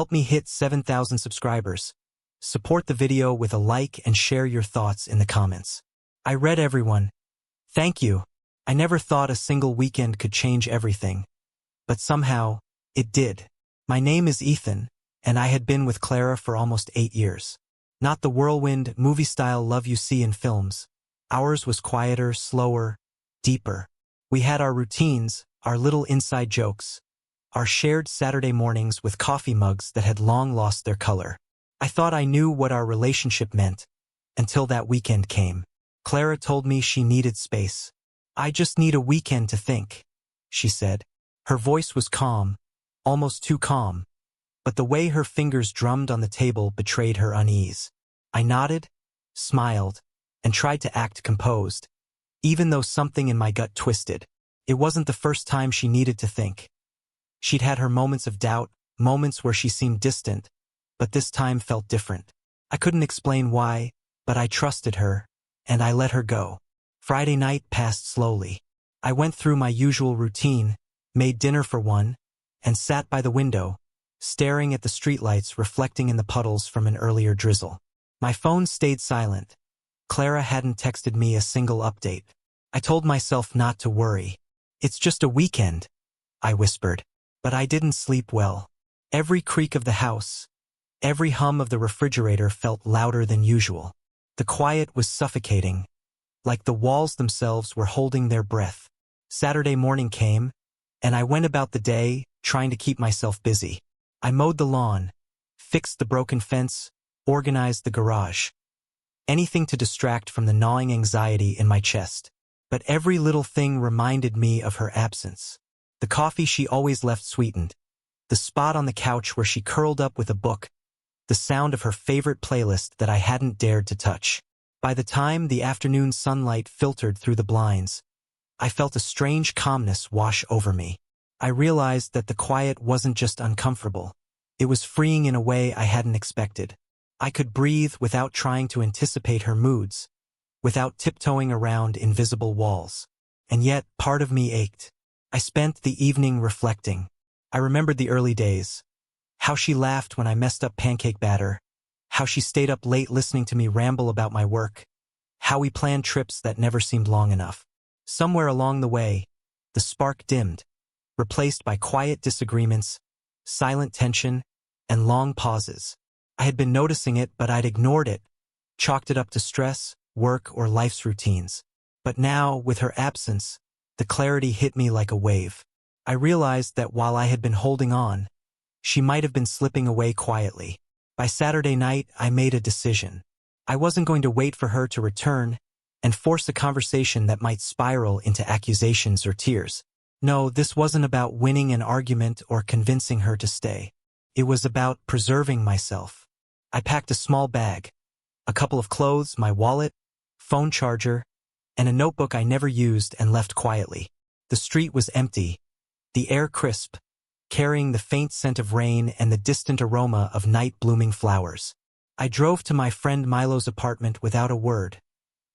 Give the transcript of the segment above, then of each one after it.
Help me hit 7,000 subscribers. Support the video with a like and share your thoughts in the comments. I read everyone. Thank you. I never thought a single weekend could change everything. But somehow, it did. My name is Ethan, and I had been with Clara for almost 8 years. Not the whirlwind, movie-style love you see in films. Ours was quieter, slower, deeper. We had our routines, our little inside jokes, our shared Saturday mornings with coffee mugs that had long lost their color. I thought I knew what our relationship meant, until that weekend came. Clara told me she needed space. I just need a weekend to think, she said. Her voice was calm, almost too calm, but the way her fingers drummed on the table betrayed her unease. I nodded, smiled, and tried to act composed, even though something in my gut twisted. It wasn't the first time she needed to think. She'd had her moments of doubt, moments where she seemed distant, but this time felt different. I couldn't explain why, but I trusted her, and I let her go. Friday night passed slowly. I went through my usual routine, made dinner for one, and sat by the window, staring at the streetlights reflecting in the puddles from an earlier drizzle. My phone stayed silent. Clara hadn't texted me a single update. I told myself not to worry. It's just a weekend, I whispered. But I didn't sleep well. Every creak of the house, every hum of the refrigerator felt louder than usual. The quiet was suffocating, like the walls themselves were holding their breath. Saturday morning came, and I went about the day, trying to keep myself busy. I mowed the lawn, fixed the broken fence, organized the garage. Anything to distract from the gnawing anxiety in my chest. But every little thing reminded me of her absence. The coffee she always left sweetened, the spot on the couch where she curled up with a book, the sound of her favorite playlist that I hadn't dared to touch. By the time the afternoon sunlight filtered through the blinds, I felt a strange calmness wash over me. I realized that the quiet wasn't just uncomfortable. It was freeing in a way I hadn't expected. I could breathe without trying to anticipate her moods, without tiptoeing around invisible walls. And yet, part of me ached. I spent the evening reflecting. I remembered the early days. How she laughed when I messed up pancake batter. How she stayed up late listening to me ramble about my work. How we planned trips that never seemed long enough. Somewhere along the way, the spark dimmed, replaced by quiet disagreements, silent tension, and long pauses. I had been noticing it, but I'd ignored it, chalked it up to stress, work, or life's routines. But now, with her absence, the clarity hit me like a wave. I realized that while I had been holding on, she might have been slipping away quietly. By Saturday night, I made a decision. I wasn't going to wait for her to return and force a conversation that might spiral into accusations or tears. No, this wasn't about winning an argument or convincing her to stay. It was about preserving myself. I packed a small bag, a couple of clothes, my wallet, phone charger, and a notebook I never used and left quietly. The street was empty, the air crisp, carrying the faint scent of rain and the distant aroma of night-blooming flowers. I drove to my friend Milo's apartment without a word,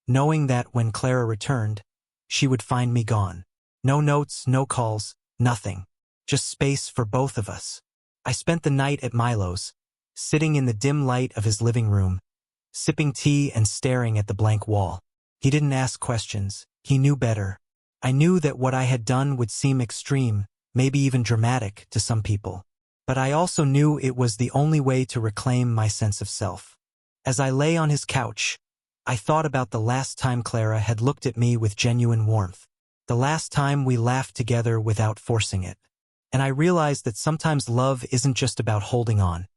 knowing that when Clara returned, she would find me gone. No notes, no calls, nothing. Just space for both of us. I spent the night at Milo's, sitting in the dim light of his living room, sipping tea and staring at the blank wall. He didn't ask questions. He knew better. I knew that what I had done would seem extreme, maybe even dramatic, to some people. But I also knew it was the only way to reclaim my sense of self. As I lay on his couch, I thought about the last time Clara had looked at me with genuine warmth. The last time we laughed together without forcing it. And I realized that sometimes love isn't just about holding on.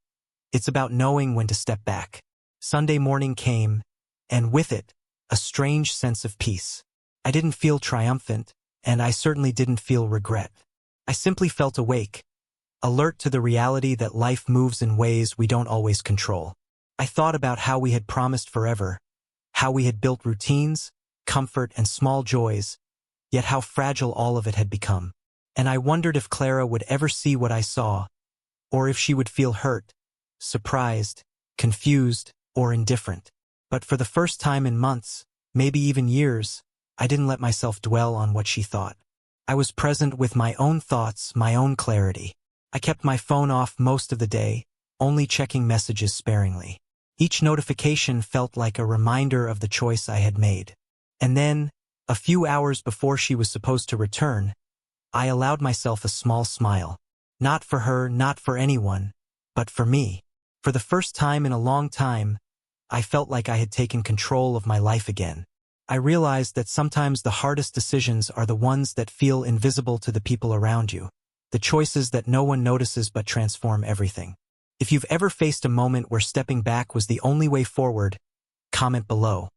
It's about knowing when to step back. Sunday morning came, and with it, a strange sense of peace. I didn't feel triumphant, and I certainly didn't feel regret. I simply felt awake, alert to the reality that life moves in ways we don't always control. I thought about how we had promised forever, how we had built routines, comfort, and small joys, yet how fragile all of it had become. And I wondered if Clara would ever see what I saw, or if she would feel hurt, surprised, confused, or indifferent. But for the first time in months, maybe even years, I didn't let myself dwell on what she thought. I was present with my own thoughts, my own clarity. I kept my phone off most of the day, only checking messages sparingly. Each notification felt like a reminder of the choice I had made. And then, a few hours before she was supposed to return, I allowed myself a small smile. Not for her, not for anyone, but for me. For the first time in a long time, I felt like I had taken control of my life again. I realized that sometimes the hardest decisions are the ones that feel invisible to the people around you, the choices that no one notices but transform everything. If you've ever faced a moment where stepping back was the only way forward, comment below.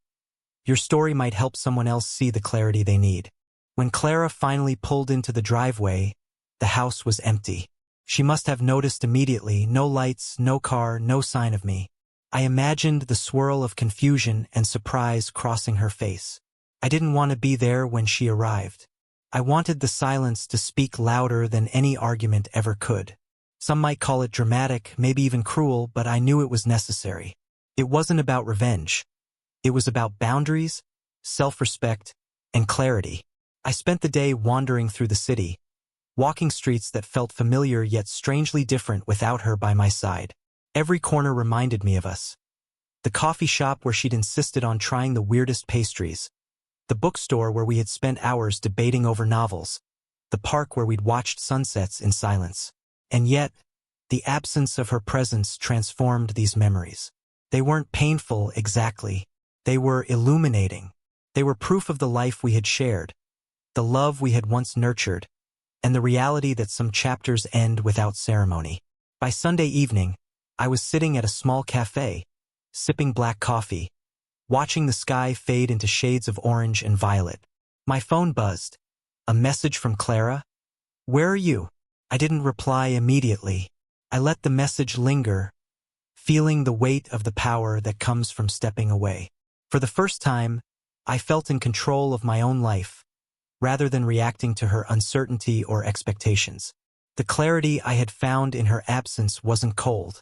Your story might help someone else see the clarity they need. When Clara finally pulled into the driveway, the house was empty. She must have noticed immediately, no lights, no car, no sign of me. I imagined the swirl of confusion and surprise crossing her face. I didn't want to be there when she arrived. I wanted the silence to speak louder than any argument ever could. Some might call it dramatic, maybe even cruel, but I knew it was necessary. It wasn't about revenge. It was about boundaries, self-respect, and clarity. I spent the day wandering through the city, walking streets that felt familiar yet strangely different without her by my side. Every corner reminded me of us. The coffee shop where she'd insisted on trying the weirdest pastries, the bookstore where we had spent hours debating over novels, the park where we'd watched sunsets in silence. And yet, the absence of her presence transformed these memories. They weren't painful exactly. They were illuminating. They were proof of the life we had shared, the love we had once nurtured, and the reality that some chapters end without ceremony. By Sunday evening, I was sitting at a small cafe, sipping black coffee, watching the sky fade into shades of orange and violet. My phone buzzed. A message from Clara? "Where are you?" I didn't reply immediately. I let the message linger, feeling the weight of the power that comes from stepping away. For the first time, I felt in control of my own life, rather than reacting to her uncertainty or expectations. The clarity I had found in her absence wasn't cold.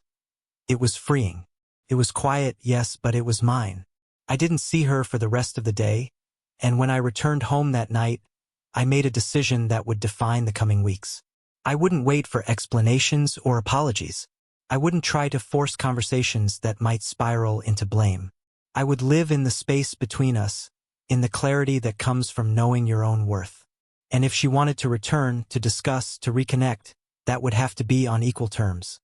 It was freeing. It was quiet, yes, but it was mine. I didn't see her for the rest of the day, and when I returned home that night, I made a decision that would define the coming weeks. I wouldn't wait for explanations or apologies. I wouldn't try to force conversations that might spiral into blame. I would live in the space between us, in the clarity that comes from knowing your own worth. And if she wanted to return, to discuss, to reconnect, that would have to be on equal terms.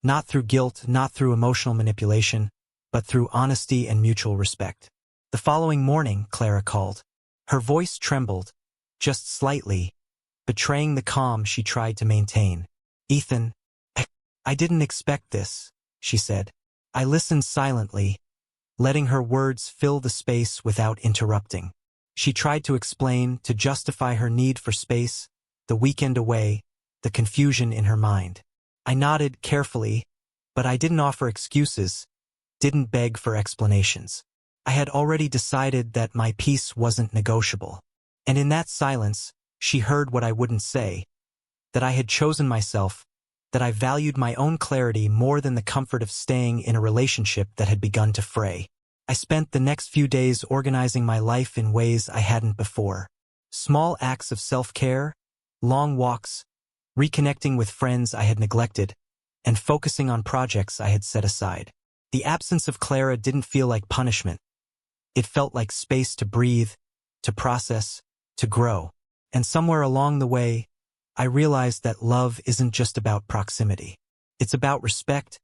Not through guilt, not through emotional manipulation, but through honesty and mutual respect. The following morning, Clara called. Her voice trembled, just slightly, betraying the calm she tried to maintain. "Ethan, I didn't expect this," she said. I listened silently, letting her words fill the space without interrupting. She tried to explain, to justify her need for space, the weekend away, the confusion in her mind. I nodded carefully, but I didn't offer excuses, didn't beg for explanations. I had already decided that my peace wasn't negotiable. And in that silence, she heard what I wouldn't say, that I had chosen myself, that I valued my own clarity more than the comfort of staying in a relationship that had begun to fray. I spent the next few days organizing my life in ways I hadn't before. Small acts of self-care, long walks, reconnecting with friends I had neglected, and focusing on projects I had set aside. The absence of Clara didn't feel like punishment. It felt like space to breathe, to process, to grow. And somewhere along the way, I realized that love isn't just about proximity. It's about respect,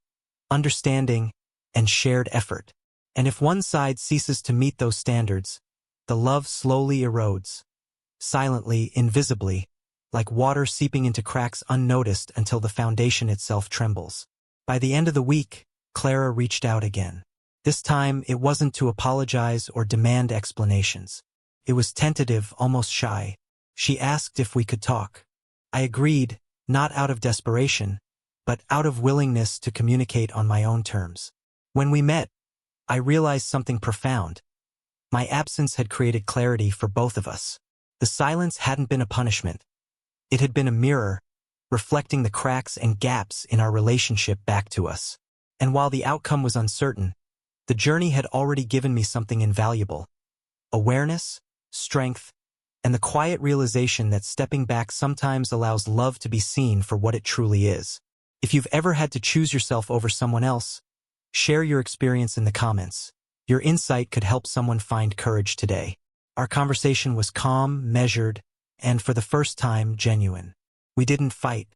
understanding, and shared effort. And if one side ceases to meet those standards, the love slowly erodes, silently, invisibly, like water seeping into cracks unnoticed until the foundation itself trembles. By the end of the week, Clara reached out again. This time, it wasn't to apologize or demand explanations. It was tentative, almost shy. She asked if we could talk. I agreed, not out of desperation, but out of willingness to communicate on my own terms. When we met, I realized something profound. My absence had created clarity for both of us. The silence hadn't been a punishment. It had been a mirror, reflecting the cracks and gaps in our relationship back to us. And while the outcome was uncertain, the journey had already given me something invaluable: awareness, strength, and the quiet realization that stepping back sometimes allows love to be seen for what it truly is. If you've ever had to choose yourself over someone else, share your experience in the comments. Your insight could help someone find courage today. Our conversation was calm, measured, and for the first time, genuine. We didn't fight.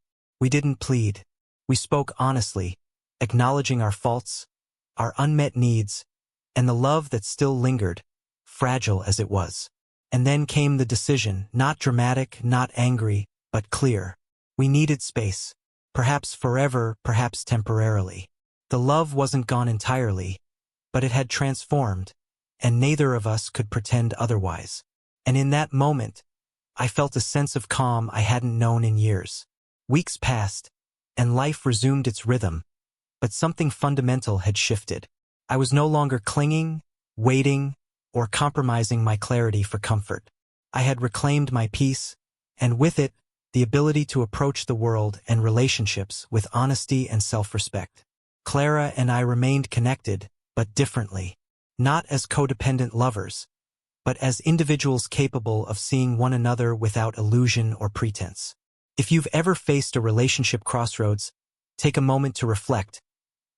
We didn't plead. We spoke honestly, acknowledging our faults, our unmet needs, and the love that still lingered, fragile as it was. And then came the decision, not dramatic, not angry, but clear. We needed space. Perhaps forever, perhaps temporarily. The love wasn't gone entirely, but it had transformed, and neither of us could pretend otherwise. And in that moment, I felt a sense of calm I hadn't known in years. Weeks passed, and life resumed its rhythm, but something fundamental had shifted. I was no longer clinging, waiting, or compromising my clarity for comfort. I had reclaimed my peace, and with it, the ability to approach the world and relationships with honesty and self-respect. Clara and I remained connected, but differently. Not as codependent lovers, but as individuals capable of seeing one another without illusion or pretense. If you've ever faced a relationship crossroads, take a moment to reflect.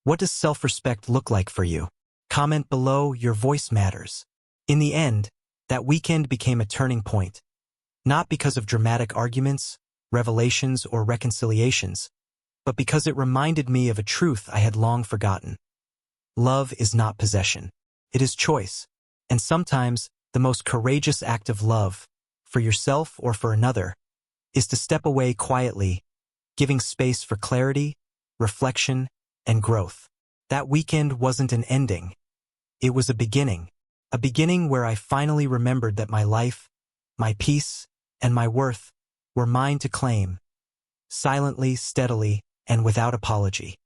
What does self-respect look like for you? Comment below. Your voice matters. In the end, that weekend became a turning point. Not because of dramatic arguments, revelations, or reconciliations, but because it reminded me of a truth I had long forgotten. Love is not possession. It is choice. And sometimes, the most courageous act of love, for yourself or for another, is to step away quietly, giving space for clarity, reflection, and growth. That weekend wasn't an ending. It was a beginning where I finally remembered that my life, my peace, and my worth were mine to claim, silently, steadily, and without apology.